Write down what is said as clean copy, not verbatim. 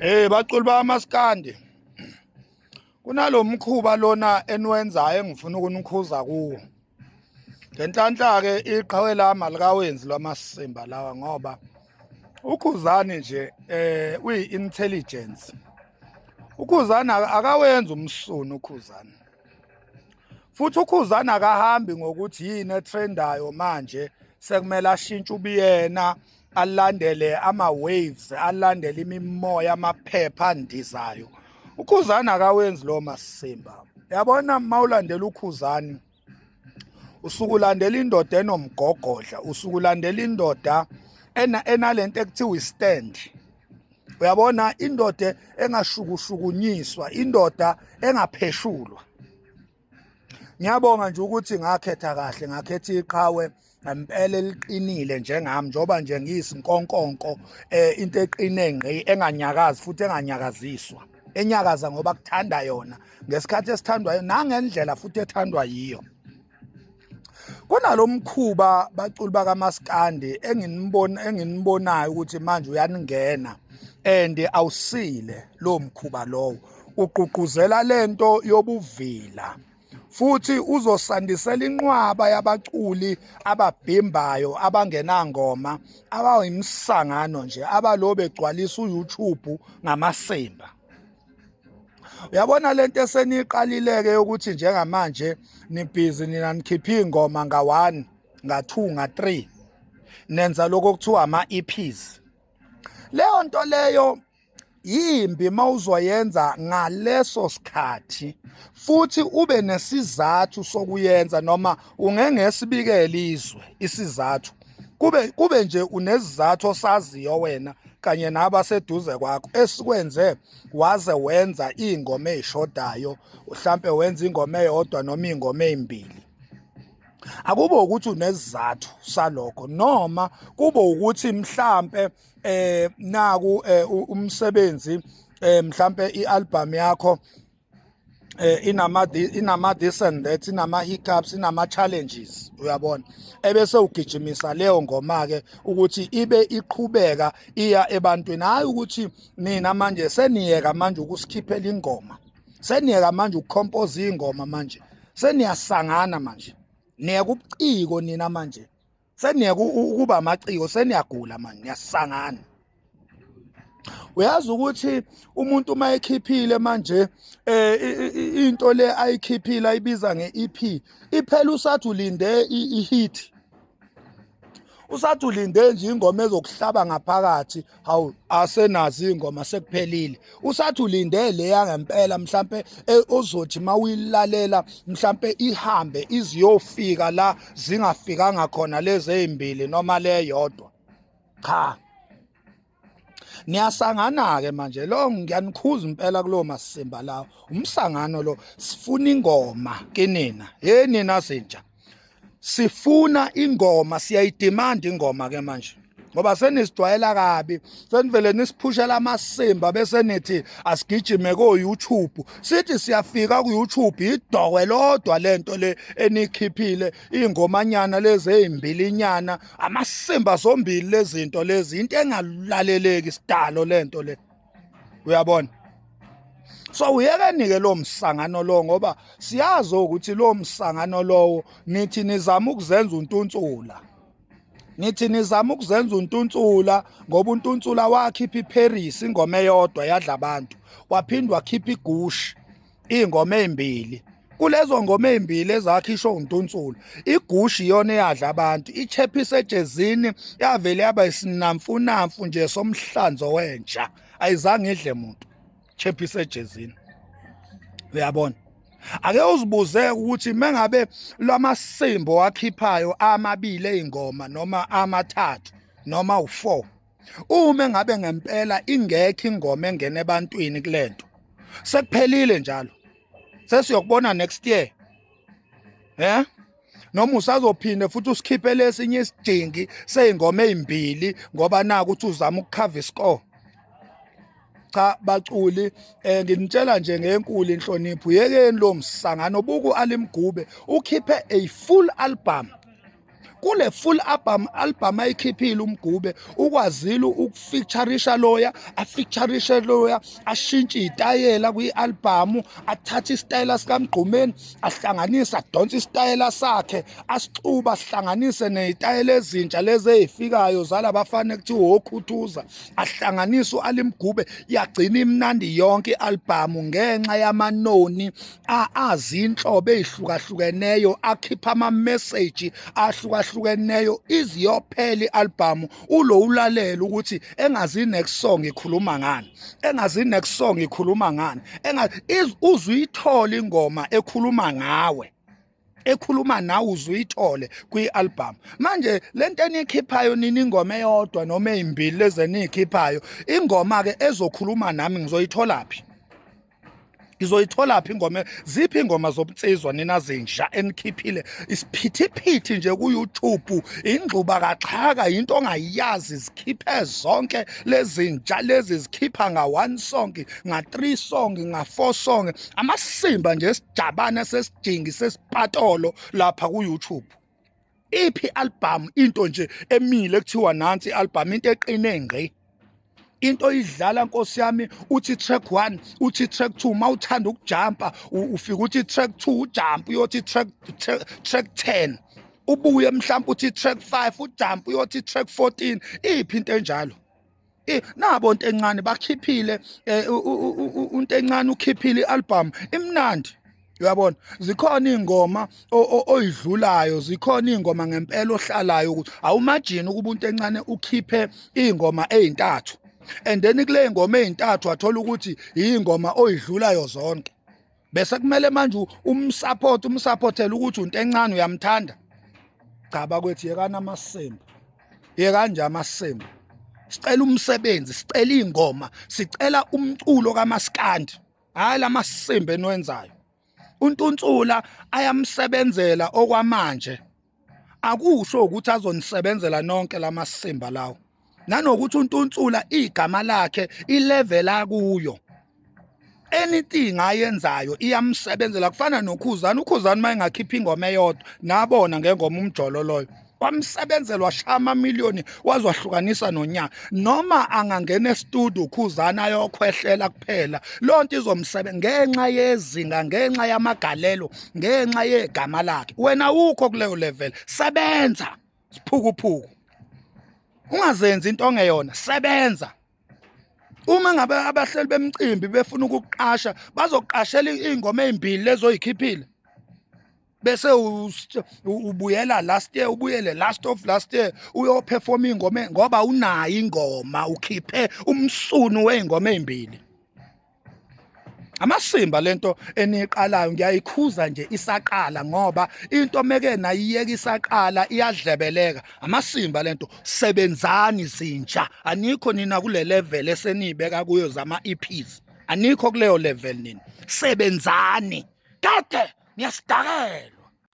Baculi bamaskandi kunalomkhuba lona eniwenzayo engifuna ukunikhuza kuwo. Ngenhlanhla ke iqhawe lami alikawenzi lwamasimba lawa ngoba ukhuzani nje uyi-intelligence. Ukhuzani akawenzi umsunu ukhuzani. Futhi ukhuzani akahambi ngokuthi yini etrendayo manje sekumele ashintshe ubuyena alandele ama-waves, alandele imimoya, amaphepha andizayo. Ukhuzani akawenzi lo masimba. Yabona mawulandela ukhuzani usuke ulandela indoda enomgogodla, usuke ulandela indoda enalento ekuthiwa istand. Uyabona indoda engashukushukunyiswa, indoda engapheshulwa. Ngiyabonga nje ukuthi ngakhetha kahle, ngakhetha iqhawe ngempela eliqinile njengami njoba nje ngiyisinkonkonko into eqine ngqi enganyakazi futhi enganyakaziswa. Enyakaza ngoba kuthanda yona ngesikhathi esithandwayo nangendlela futhi ethandwa yiyo. Kunalomkhuba baculi bakamaskandi enginibonayo ukuthi manje uyaningena and awusile lo mkhuba lowo. Ugqugquzela lento yobuvila. Futhi uzosandisela inqwaba yabaculi ababhimbayo abangenangoma abayimsangano nje abalo begcwalisa uYouTube ngamasimba. Uyabona lento eseniqalileke yokuthi njengamanje nibhizi nina nikhipha ingoma nga1 nga2 nga3 nenza lokho kuthiwa ama-EPs. Leyo nto leyo yimbi mawuzoyenza ngaleso sikhathi futhi ube nesizathu sokuyenza noma ungengesibikele izwe isizathu kube nje unesizathu osaziyo wena kanye nabaseduze kwakho esikwenze waze wenza ingoma ezishodayo mhlambe wenza ingoma eyodwa noma ingoma ezimbili. Akube ukuthi unesizathu salokho noma kube ukuthi mhlambe naku umsebenzi mhlambe ialbum yakho inama this and that, inama hiccups, inama challenges, uyabona, ebese ugijimisa leyo ngoma ke ukuthi ibe iqhubeka iya ebantwini, hayi ukuthi nina manje seniyeka manje ukusikhiphela ingoma, seniyeka manje ukucompose ingoma, manje seniyasangana, manje niyeka ubuciko nina, manje seniyeka ukuba amaciko, seniyagula manje, niyasangana. Uyazi ukuthi umuntu uma ekhiphile manje into le ayikhiphile ayibiza nge-EP iphela usathi ulinde i-hit, usathi ulinde nje ingoma ezokuhlaba ngaphakathi, hawu asenazi ingoma sekuphelile, usathi ulinde leya ngempela mhlambe ozothi mawuyilalela mhlambe ihambe iziyofika la zingafikanga khona lezi ezimbili noma le yodwa. Cha, niyasangana ke manje, lo ngiyanikhuza impela kulo masimba lawo, umsangano lo. Sifuna ingoma kinina, nina sentsha sifuna ingoma, siyayidemand ingoma ke manje ngoba senisidwayela kabi, senivele nisiphushela amasimba bese nithi asigijime ko-YouTube, sithi siyafika ku-YouTube idokwe lodwa lento le enikhiphile, ingomanyana lezi ezimbilinyana, amasimba zombili lezinto lezi, into engalaleleki isidalo lento le, uyabona. So uyekeni-ke lo msangano lo ngoba siyazi ukuthi lo msangano lowo nithi nizama ukuzenza untuntsula, nithi nizama ukuzenza untuntsula ngoba untuntsula wakhipha iParis ingoma eyodwa yadla abantu, waphindwa wakhipha igushi ingoma ezimbili. Kulezo ngoma ezimbili ezakhishwa untuntsula, igushi iyona eyadla abantu, iChappies ejezini yavele yaba isinamfunamfu nje somhlanzo wentsha, ayizange idle muntu Chappies ejezini, uyabona. Ake uzibuze ukuthi mengabe lwamasimbo wakhiphayo amabili ezingoma noma amathathu noma u4, uma ngabe ngempela ingekho ingoma engene ebantwini kulento, sekuphelile njalo, sesiyokubona next year, noma usazophinde futhi usikhiphe lesinye isidingi seyingoma ezimbili ngoba naku ukuthi uzama ukukhava iscore. Cha baculi, nginitshela nje ngenkulu inhlonipho, yekeni lo msangano. Buku Ali Mgube ukhiphe a full album kule full album ayikhiphile uMgube ukwazile ukufeatureisha loya afeatureishe loya ashintshe itayela kwi-album athatha isitayela sikaMgqumeni ahlanganisa adonsa isitayela sakhe asixuba ahlanganise nezitayela ezintsha lezi ezifikayo zalabafana kuthiwa okhuthuza ahlanganisa uAli Mgube yagcina imnandi yonke i-album ngenxa yamanoni azinhlobo ezihlukahlukeneyo akhipha ama-message ahlukahlukeneyo iziyophela i-album ulo ulalela ukuthi engazi next song ikhuluma ngani engazi next song ikhuluma ngani uzuyithola ingoma ekhuluma ngawe ekhuluma nawe uzuyithole kwi-album manje lento enikhiphayo nini ingoma eyodwa noma ezimbili lezi enikhiphayo ingoma ke ezokhuluma nami ngizoyithola phi ngizoyithola phi ingoma ziphi ingoma zobunsizwa nina zinja enikhiphile isiphithiphithi nje ku-YouTube ingxuba kaxhaka into ongayazi zikhiphe zonke lezinja lezi zikhipha nga-1 song nga-3 song nga-4 song amasimba nje esijabana sesijingi sesipatolo lapha ku-YouTube iphi album into nje emile kuthiwa nansi album into eqine ngqi into idlala Nkosi yami uthi track 1 uthi track 2 mawuthanda ukujumpa ufika uthi track 2 ujump uyothi track 10 ubuye mhlawumbe uthi track 5 ujump uyothi track 14 iphi into enjalo nabo into encane bakhiphile into encane ukhiphile ialbum imnandi uyabona zikhona ingoma oyidlulayo zikhona ingoma ngempela ohlalayo ukuthi awumajini ukuba umuntu encane ukhiphe ingoma ezintathu and then kule ngoma ezintathu athola ukuthi ingoma oyidlulayo zonke bese kumele manje umsupportela ukuthi umuntu encane uyamthanda cha bakwethu yekana amasembu yekanje amasembu sicela umsebenzi sicela ingoma sicela umculo kaMaskandi hayi lamasembu enwenzayo uNtunsula ayamsebenzela okwamanje akusho ukuthi azonisebenzela nonke lamasimba lawo nanokuthi uNtunsula igama lakhe ilevel akuyo anything ayenzayo iyamsebenzela kufana noKhuzani uKhuzani mayengakhipha ingoma eyodwa nabona ngengoma umjolo loyo wamsebenzela washaya amamiliyoni wazwahlukanisa nonyaka noma angangena estudio uKhuzani ayokhwehlela kuphela lonto izomsebenza ngenxa yezinga ngenxa yamagalelo ngenxa yegama lakhe wena ukho kuleyo level sebenza siphukuphuku ungazenzi into ongeyona sebenza uma ngabe abahleli bemcimbi befuna ukuqasha bazoqashela ingoma ezimbili lezo oyikhiphile bese ubuyela last year ubuyele last of last year uyoperform ingoma ngoba unayo ingoma ukhiphe umsunu weingoma ezimbili amasimba lento eniqalayo ngiyayikhuza nje isaqala ngoba into meke nayiyeka isaqala iyadlebeleka amasimba lento sebenzani zinja anikho nina kule level esenibeka kuyo zama EPs anikho kuleyo level nini sebenzani kade niyasidakela